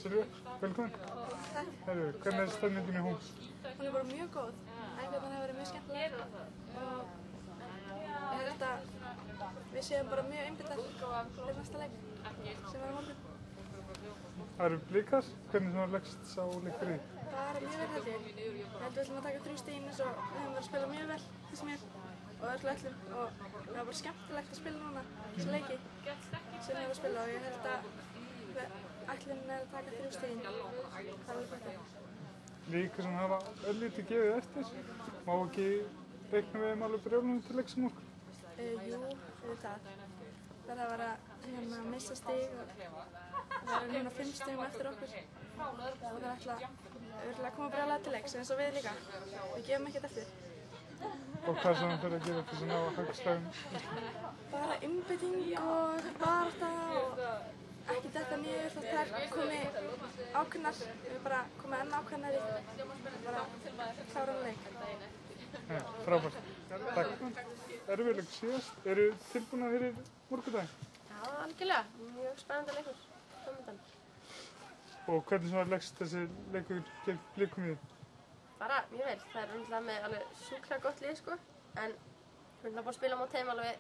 Silvía, velkomin. Herru, hvernig stemningin í Hóms? Hún bara mjög góð. Æfingarnar hafa verið mjög skemmtilegar og ég held að við séum bara mjög einbeitar fyrir næsta leik sem er á morgun. Það eru Blikar, hvernig svona leggst sá leikur í? Bara mjög vel held ég. Ég held við ætlum að taka 3 stigin eins og við höfum verið að spila mjög vel þess mér og öllu öllum og það var bara skemmtilegt að spila núna þessi leiki sem við höfum að spila og ég held að ætlunin er að taka 3 stigin. Það er alveg bætt. Líka sem hafa örlítið gefið eftir, má ekki reikna við þeim alveg brjálunum til leiks morgun? Jú, það. Það er að vera að missa stig og það eru núna 5 stigum eftir okkur og það er ætla að koma brjálæði til leiks eins og við líka. Við gefum ekkert eftir. Og hvað sem það fyrir að gera til þess að ná að höggstæðum? Bara einbeiting og barátta og ekki detta niður þótt þær komi ákveðnar. Við bara komum enn ákveðnari og bara klárum leik. Frábært. Takk. Erfiðleik síðast. Eru tilbúnar fyrir morgundaginn? Já, algjörlega. Mjög spennandi leikur. Framundan. Og hvernig svona leggst þessi leikur gegn Blikum í þig? Bara mjög vel. Það er náttúrulega með alveg sjúklega gott lið sko. En við erum náttúrulega búin að spila á móti þeim alveg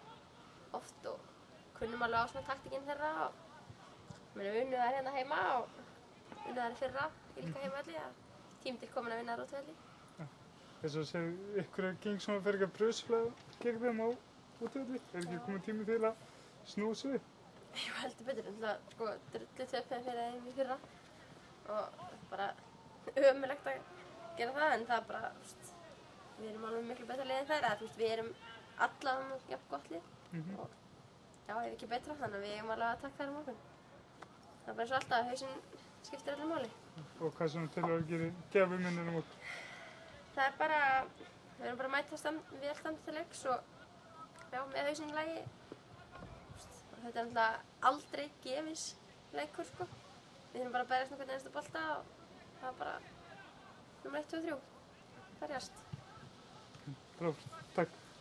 oft og kunnum alveg á svona taktíkinn þeirra og við unnum þær hérna heima og unnum þær í fyrra í líka heimavelli. Tími til komin að vinna þær útivelli. Þess að segja ykkur að geng svona fyrir ekki að bröðsflæða gegn þeim á útivelli? Er ekki komið tími til að snúa sig við? Jú, heldur betur. Náttúrulega sko drullu töpuð fyrir þeim í fyrra og bara ömurlegt að gera það en það er bara, við erum alveg miklu betra lið en þær, við erum allavega jafn gott lið og já, ef ekki betra, þannig að við eigum alveg að taka þær á morgun. Það er bara eins og alltaf, hausinn skiptir öllu máli. Og hvað svona til að gefa minnir á morgun? Það er bara, við erum bara að mæta vel standi til leiks og já, með hausinn í lagi. Þetta er náttúrulega aldrei gefins leikur sko. Við þurfum bara að berjast hvern einasta bolta og það er bara nummer 1, 2 og 3. Berjast. Frábært. Takk.